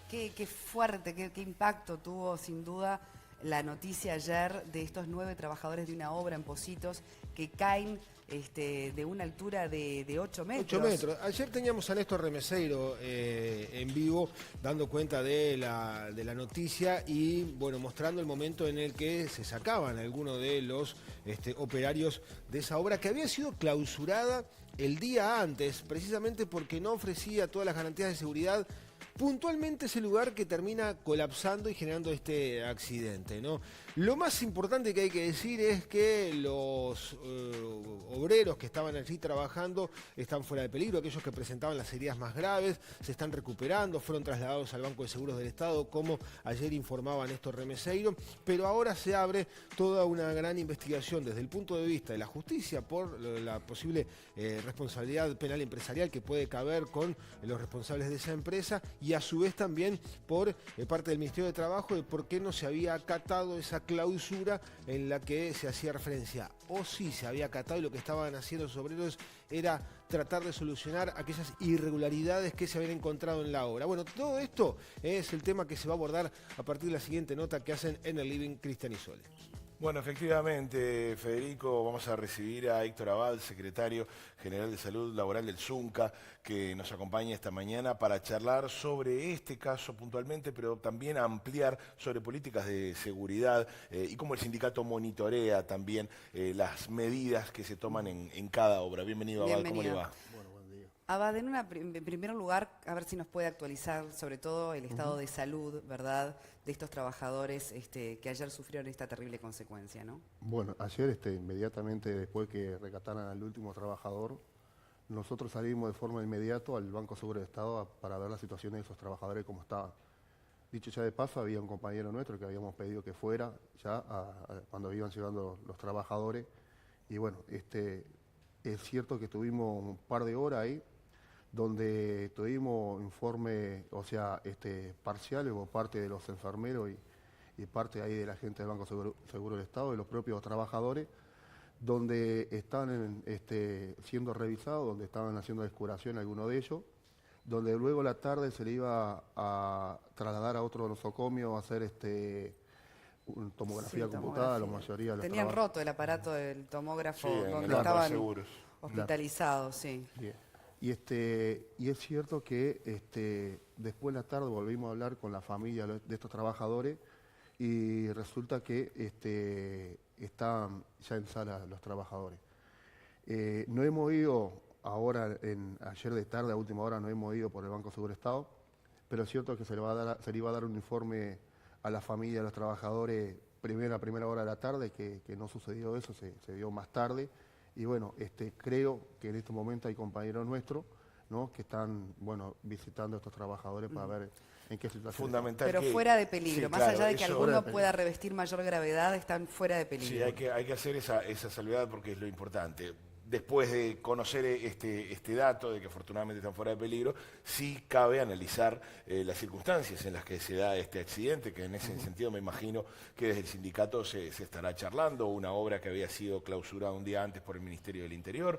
Qué fuerte, qué impacto tuvo sin duda la noticia ayer de estos 9 trabajadores de una obra en Pocitos que caen de una altura de 8 metros. 8 metros. Ayer teníamos a Néstor Remeseiro en vivo dando cuenta de la noticia y bueno, mostrando el momento en el que se sacaban algunos de los operarios de esa obra que había sido clausurada el día antes, precisamente porque no ofrecía todas las garantías de seguridad. Puntualmente ese lugar que termina colapsando y generando este accidente, ¿no? Lo más importante que hay que decir es que los obreros que estaban allí trabajando están fuera de peligro, aquellos que presentaban las heridas más graves se están recuperando, fueron trasladados al Banco de Seguros del Estado, como ayer informaba Néstor Remeseiro, pero ahora se abre toda una gran investigación desde el punto de vista de la justicia por la posible responsabilidad penal empresarial que puede caber con los responsables de esa empresa y a su vez también por parte del Ministerio de Trabajo de por qué no se había acatado esa clausura en la que se hacía referencia. O sí se había acatado y lo que estaban haciendo los obreros era tratar de solucionar aquellas irregularidades que se habían encontrado en la obra. Bueno, todo esto es el tema que se va a abordar a partir de la siguiente nota que hacen en el Living Cristian y Sole. Bueno, efectivamente, Federico, vamos a recibir a Héctor Abad, secretario general de Salud Laboral del Zunca, que nos acompaña esta mañana para charlar sobre este caso puntualmente, pero también ampliar sobre políticas de seguridad y cómo el sindicato monitorea también las medidas que se toman en cada obra. Bienvenido, Abad, ¿cómo le va? Abad, en primer lugar, a ver si nos puede actualizar sobre todo el estado de salud, ¿verdad?, de estos trabajadores que ayer sufrieron esta terrible consecuencia, ¿no? Bueno, ayer inmediatamente después que rescataran al último trabajador, nosotros salimos de forma inmediata al Banco Seguro del Estado para ver la situación de esos trabajadores cómo estaban. Dicho ya de paso, había un compañero nuestro que habíamos pedido que fuera ya cuando iban llegando los trabajadores. Y bueno, es cierto que estuvimos un par de horas ahí, donde tuvimos informe, o sea, parciales por parte de los enfermeros y parte ahí de la gente del Banco Seguro del Estado, de los propios trabajadores, donde están siendo revisados, donde estaban haciendo descuración algunos de ellos, donde luego a la tarde se le iba a trasladar a otro nosocomio a hacer tomografía computada, la mayoría de los tenían roto el aparato del tomógrafo donde el estaban seguros. hospitalizados, sí. Bien. Y es cierto que después de la tarde volvimos a hablar con la familia de estos trabajadores y resulta que están ya en sala los trabajadores. No hemos ido ahora, ayer de tarde a última hora, no hemos ido por el Banco Seguro Estado, pero es cierto que se le iba a dar un informe a la familia de los trabajadores a primera hora de la tarde, que no sucedió eso, se dio más tarde. Y bueno, creo que en este momento hay compañeros nuestros, ¿no?, que están, bueno, visitando a estos trabajadores para ver en qué situación Fundamental. Pero fuera de peligro, sí, más claro, allá de que eso, alguno pueda revestir mayor gravedad, están fuera de peligro. Sí, hay que hacer esa salvedad porque es lo importante. Después de conocer este dato de que afortunadamente están fuera de peligro, sí cabe analizar las circunstancias en las que se da este accidente, que en ese sentido me imagino que desde el sindicato se estará charlando, una obra que había sido clausurada un día antes por el Ministerio del Interior,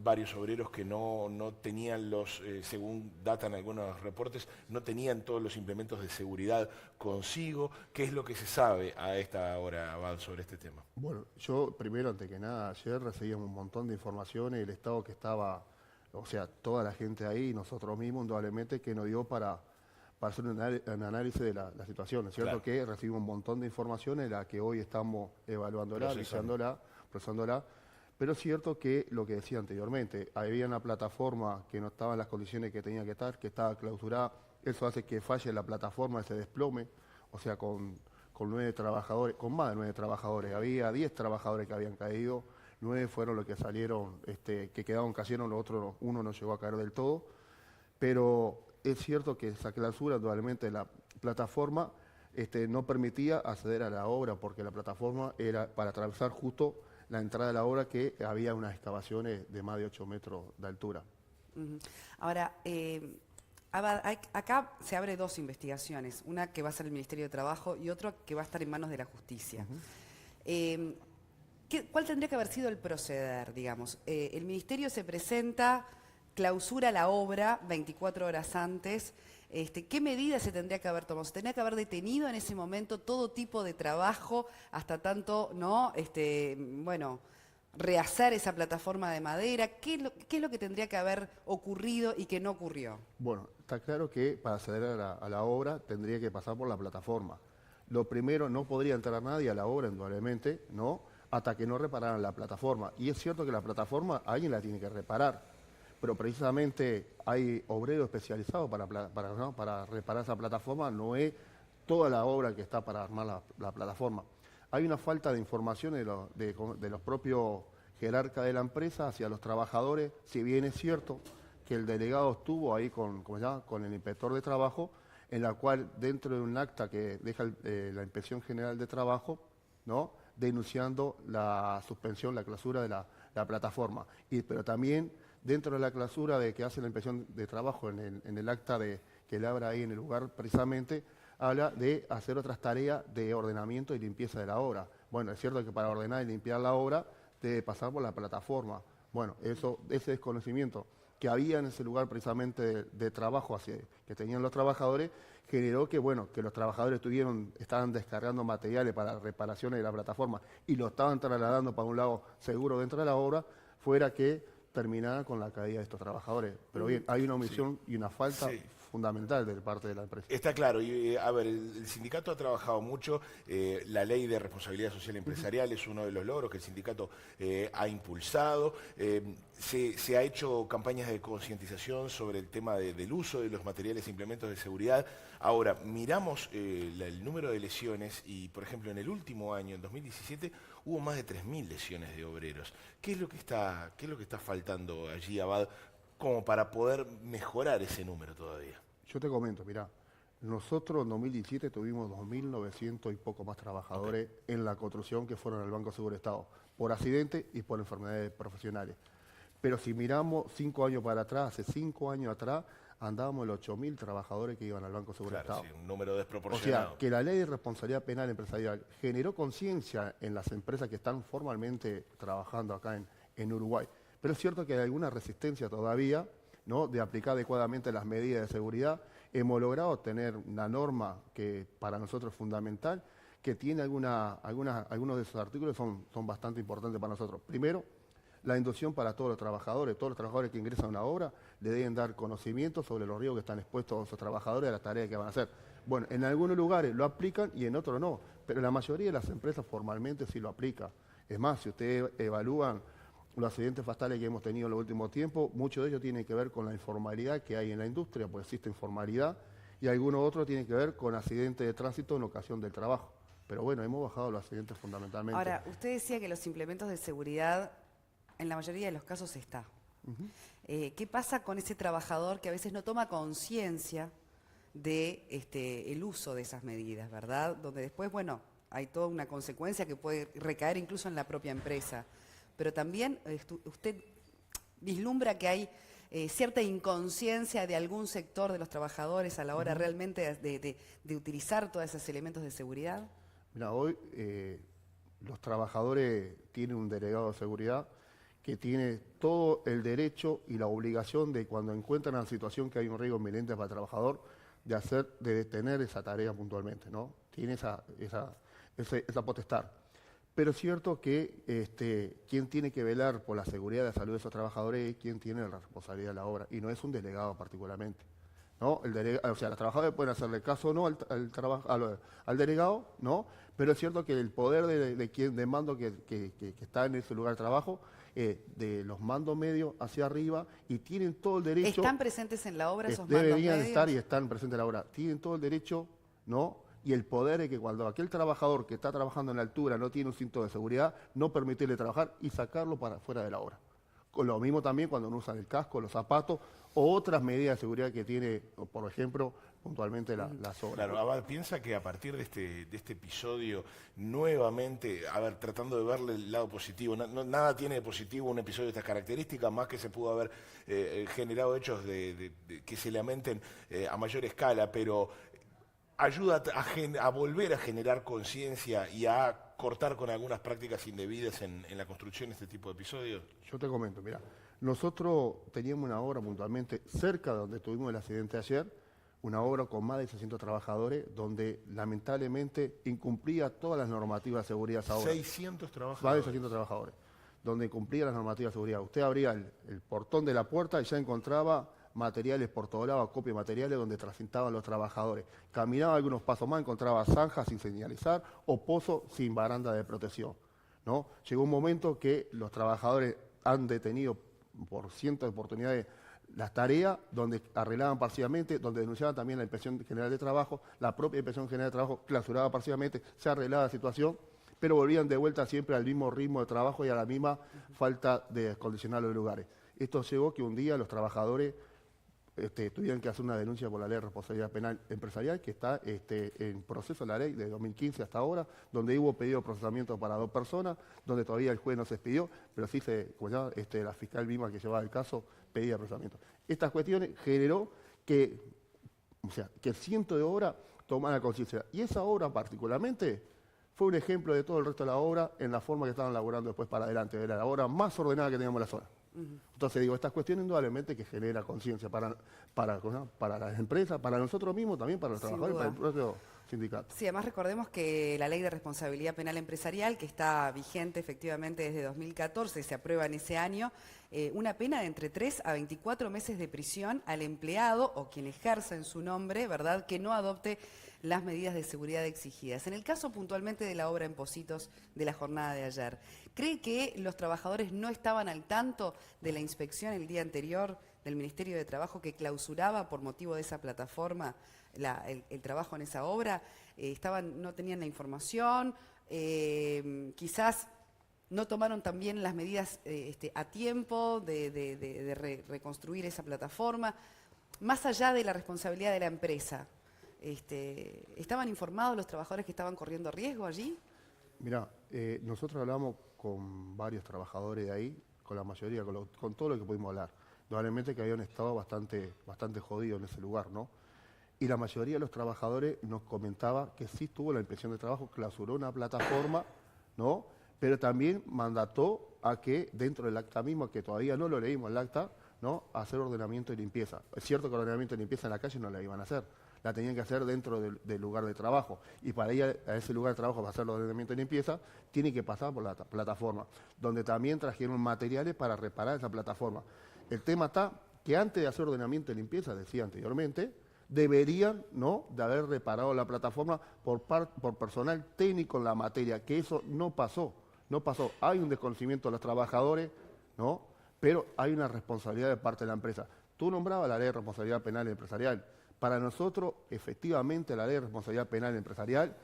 varios obreros que no tenían según datan algunos reportes, no tenían todos los implementos de seguridad consigo. ¿Qué es lo que se sabe a esta hora, Abad, sobre este tema? Bueno, yo primero, antes que nada, ayer recibíamos un montón de informaciones, el estado que estaba, o sea, toda la gente ahí, nosotros mismos, indudablemente, que nos dio para hacer un análisis de la situación. Es cierto que recibimos un montón de informaciones, la que hoy estamos evaluándola, procesándola, pero es cierto que lo que decía anteriormente, había una plataforma que no estaba en las condiciones que tenía que estar, que estaba clausurada, eso hace que falle la plataforma, ese desplome, o sea, con 9 trabajadores, con más de 9 trabajadores, había 10 trabajadores que habían caído, 9 fueron los que salieron, que quedaron, cayeron, los otros, uno no llegó a caer del todo, pero es cierto que esa clausura, indudablemente, de la plataforma no permitía acceder a la obra, porque la plataforma era para atravesar justo la entrada de la obra, que había unas excavaciones de más de 8 metros de altura. Ahora, acá se abre 2 investigaciones, una que va a ser el Ministerio de Trabajo y otra que va a estar en manos de la justicia. ¿Cuál tendría que haber sido el proceder, digamos? El Ministerio se presenta clausura la obra 24 horas antes. ¿Qué medidas se tendría que haber tomado? ¿Se tendría que haber detenido en ese momento todo tipo de trabajo hasta tanto, ¿no? Bueno, rehacer esa plataforma de madera? ¿Qué es lo que tendría que haber ocurrido y que no ocurrió? Bueno, está claro que para acceder a la obra tendría que pasar por la plataforma. Lo primero, no podría entrar nadie a la obra, indudablemente, ¿no? Hasta que no repararan la plataforma. Y es cierto que la plataforma alguien la tiene que reparar, pero precisamente hay obreros especializados para reparar esa plataforma, no es toda la obra que está para armar la plataforma. Hay una falta de información de los propios jerarcas de la empresa hacia los trabajadores, si bien es cierto que el delegado estuvo ahí con el inspector de trabajo, en la cual dentro de un acta que deja la Inspección General de Trabajo, ¿no?, denunciando la suspensión, la clausura de la plataforma. Pero también dentro de la clausura que hace la Inspección de Trabajo en el acta que le abra ahí en el lugar precisamente, habla de hacer otras tareas de ordenamiento y limpieza de la obra. Bueno, es cierto que para ordenar y limpiar la obra debe pasar por la plataforma. Bueno, ese desconocimiento que había en ese lugar precisamente de trabajo que tenían los trabajadores, generó que los trabajadores estaban descargando materiales para reparaciones de la plataforma y lo estaban trasladando para un lado seguro dentro de la obra, fuera que terminara con la caída de estos trabajadores. Pero bien, hay una omisión y una falta fundamental de parte de la empresa. Está claro, y a ver, el sindicato ha trabajado mucho, la ley de responsabilidad social empresarial es uno de los logros que el sindicato ha impulsado, se ha hecho campañas de concientización sobre el tema del uso de los materiales e implementos de seguridad. Ahora, miramos el número de lesiones y, por ejemplo, en el último año, en 2017, hubo más de 3.000 lesiones de obreros. ¿Qué es lo que está faltando allí, Abad, como para poder mejorar ese número todavía? Yo te comento, mirá, nosotros en 2017 tuvimos 2.900 y poco más trabajadores en la construcción que fueron al Banco Seguro Estado, por accidentes y por enfermedades profesionales. Pero si miramos 5 años para atrás, hace 5 años atrás, andábamos en 8.000 trabajadores que iban al Banco Seguro Estado. Sí, un número desproporcionado. O sea, que la ley de responsabilidad penal empresarial generó conciencia en las empresas que están formalmente trabajando acá en Uruguay. Pero es cierto que hay alguna resistencia todavía, ¿no?, de aplicar adecuadamente las medidas de seguridad. Hemos logrado tener una norma que para nosotros es fundamental, que tiene algunos de esos artículos son bastante importantes para nosotros. Primero, la inducción para todos los trabajadores que ingresan a una obra le deben dar conocimiento sobre los riesgos que están expuestos esos trabajadores a las tareas que van a hacer. Bueno, en algunos lugares lo aplican y en otros no, pero la mayoría de las empresas formalmente sí lo aplica. Es más, si ustedes evalúan los accidentes fatales que hemos tenido en los últimos tiempos, muchos de ellos tienen que ver con la informalidad que hay en la industria, pues existe informalidad, y algunos otros tienen que ver con accidentes de tránsito en ocasión del trabajo. Pero bueno, hemos bajado los accidentes fundamentalmente. Ahora, usted decía que los implementos de seguridad, en la mayoría de los casos está. ¿Qué pasa con ese trabajador que a veces no toma conciencia de el uso de esas medidas, verdad? Donde después, bueno, hay toda una consecuencia que puede recaer incluso en la propia empresa. Pero también usted vislumbra que hay cierta inconsciencia de algún sector de los trabajadores a la hora realmente de utilizar todos esos elementos de seguridad. Mira, hoy los trabajadores tienen un delegado de seguridad que tiene todo el derecho y la obligación de, cuando encuentran la situación que hay un riesgo inminente para el trabajador, de detener esa tarea puntualmente, ¿no? Tiene esa potestad. Pero es cierto que quien tiene que velar por la seguridad y la salud de esos trabajadores es quien tiene la responsabilidad de la obra, y no es un delegado particularmente, ¿no? O sea, los trabajadores pueden hacerle caso o no al delegado, ¿no? Pero es cierto que el poder de mando que está en ese lugar de trabajo, de los mandos medios hacia arriba, y tienen todo el derecho... ¿Están presentes en la obra esos mandos medios? Deberían estar y están presentes en la obra. Tienen todo el derecho, ¿no?, y el poder de que cuando aquel trabajador que está trabajando en la altura no tiene un cinto de seguridad, no permitirle trabajar y sacarlo para fuera de la obra. Con lo mismo también cuando no usan el casco, los zapatos o otras medidas de seguridad que tiene, por ejemplo, puntualmente las obras. Claro, Abad, piensa que a partir de este episodio, nuevamente, tratando de verle el lado positivo, nada tiene de positivo un episodio de estas características, más que se pudo haber generado hechos que se lamenten a mayor escala, pero ayuda a volver a generar conciencia y a cortar con algunas prácticas indebidas en la construcción de este tipo de episodios. Yo te comento, mira, Nosotros teníamos una obra puntualmente cerca de donde tuvimos el accidente ayer, una obra con más de 600 trabajadores, donde lamentablemente incumplía todas las normativas de seguridad esa obra. 600 Más de trabajadores. 600 trabajadores, donde incumplía las normativas de seguridad. Usted abría el portón de la puerta y ya encontraba materiales por todos lados, copias de materiales donde transitaban los trabajadores. Caminaba algunos pasos más, encontraba zanjas sin señalizar o pozos sin baranda de protección, ¿no? Llegó un momento que los trabajadores han detenido por cientos de oportunidades las tareas, donde arreglaban parcialmente, donde denunciaban también la Inspección General de Trabajo, la propia Inspección General de Trabajo clausuraba parcialmente, se arreglaba la situación, pero volvían de vuelta siempre al mismo ritmo de trabajo y a la misma falta de acondicionar los lugares. Esto llevó que un día los trabajadores tuvieron que hacer una denuncia por la Ley de Responsabilidad Penal Empresarial, que está en proceso la ley de 2015 hasta ahora, donde hubo pedido de procesamiento para 2 personas, donde todavía el juez no se expidió, pero sí la fiscal misma que llevaba el caso pedía procesamiento. Estas cuestiones generó que el ciento de obra tomara conciencia. Y esa obra particularmente fue un ejemplo de todo el resto de la obra en la forma que estaban laburando después para adelante. Era la obra más ordenada que teníamos en la zona. Entonces digo, estas cuestiones indudablemente que genera conciencia para las empresas, para nosotros mismos, también para los Sin trabajadores, duda. para el propio sindicato. Sí, además recordemos que la Ley de Responsabilidad Penal Empresarial, que está vigente efectivamente desde 2014, se aprueba en ese año, una pena de entre 3 a 24 meses de prisión al empleado o quien ejerza en su nombre, ¿verdad?, que no adopte las medidas de seguridad exigidas. En el caso puntualmente de la obra en Pocitos de la jornada de ayer, ¿cree que los trabajadores no estaban al tanto de la inspección el día anterior del Ministerio de Trabajo que clausuraba por motivo de esa plataforma el trabajo en esa obra? No tenían la información, quizás no tomaron también las medidas a tiempo de reconstruir esa plataforma, más allá de la responsabilidad de la empresa. ¿Estaban informados los trabajadores que estaban corriendo riesgo allí? Mirá, nosotros hablamos con varios trabajadores de ahí, con la mayoría, con todo lo que pudimos hablar. Probablemente que habían estado bastante jodidos en ese lugar, ¿no? Y la mayoría de los trabajadores nos comentaba que sí tuvo la inspección de trabajo, clausuró una plataforma, ¿no? Pero también mandató a que dentro del acta mismo, que todavía no lo leímos el acta, ¿no?, hacer ordenamiento y limpieza. Es cierto que el ordenamiento y limpieza en la calle no la iban a hacer, la tenían que hacer dentro del lugar de trabajo. Y para ir a ese lugar de trabajo para hacer el ordenamiento y limpieza, tiene que pasar por la plataforma, donde también trajeron materiales para reparar esa plataforma. El tema está que antes de hacer ordenamiento y limpieza, decía anteriormente, deberían, ¿no?, de haber reparado la plataforma por personal técnico en la materia, que eso no pasó. Hay un desconocimiento de los trabajadores, ¿no?, pero hay una responsabilidad de parte de la empresa. Tú nombrabas la Ley de Responsabilidad Penal Empresarial. Para nosotros, efectivamente, la Ley de Responsabilidad Penal Empresarial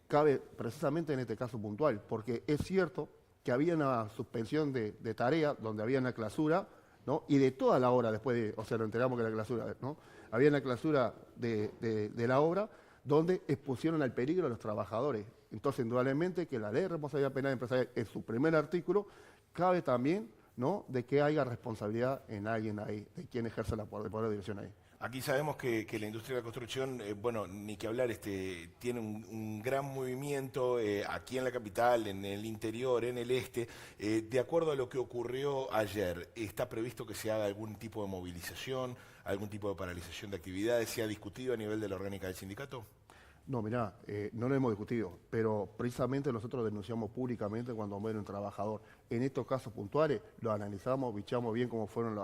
cabe precisamente en este caso puntual, porque es cierto que había una suspensión de tarea, donde había una clausura, ¿no?, y de toda la obra después nos enteramos que la clausura, ¿no?, había una clausura de la obra donde expusieron al peligro a los trabajadores. Entonces, indudablemente que la Ley de Responsabilidad Penal Empresarial, en su primer artículo, cabe también, ¿no?, de que haya responsabilidad en alguien ahí, de quien ejerce el poder de dirección ahí. Aquí sabemos que la industria de la construcción, bueno, ni que hablar, tiene un gran movimiento aquí en la capital, en el interior, en el este. De acuerdo a lo que ocurrió ayer, ¿está previsto que se haga algún tipo de movilización, algún tipo de paralización de actividades? ¿Se ha discutido a nivel de la orgánica del sindicato? No, mirá, no lo hemos discutido, pero precisamente nosotros denunciamos públicamente cuando muere un trabajador. En estos casos puntuales lo analizamos, bichamos bien cómo fueron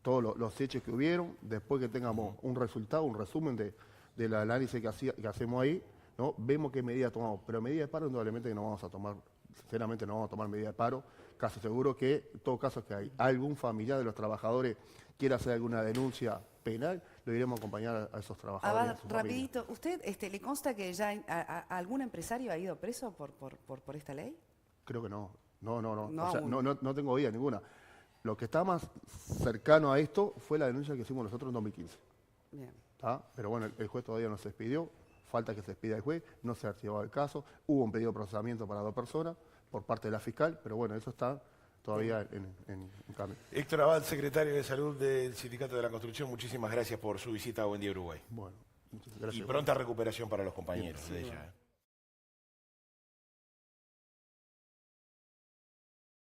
todos los hechos que hubieron, después que tengamos un resultado, un resumen del análisis que hacemos ahí, ¿no?, vemos qué medidas tomamos. Pero medidas de paro indudablemente que no vamos a tomar, sinceramente no vamos a tomar medidas de paro, casi seguro que en todo caso que hay algún familiar de los trabajadores quiera hacer alguna denuncia penal, lo iremos a acompañar a esos trabajadores. Abad, rapidito, ¿usted le consta que ya algún empresario ha ido preso por esta ley? Creo que no. No. No O sea, aún. no tengo idea ninguna. Lo que está más cercano a esto fue la denuncia que hicimos nosotros en 2015. Bien. ¿Tá? Pero bueno, el juez todavía no se expidió, falta que se expida el juez, no se ha archivado el caso, hubo un pedido de procesamiento para 2 personas por parte de la fiscal, pero bueno, eso está todavía en cambio. Héctor Abad, secretario de Salud del Sindicato de la Construcción, muchísimas gracias por su visita a Buen Día Uruguay. Bueno, muchas gracias. Y pronta recuperación para los compañeros de ella.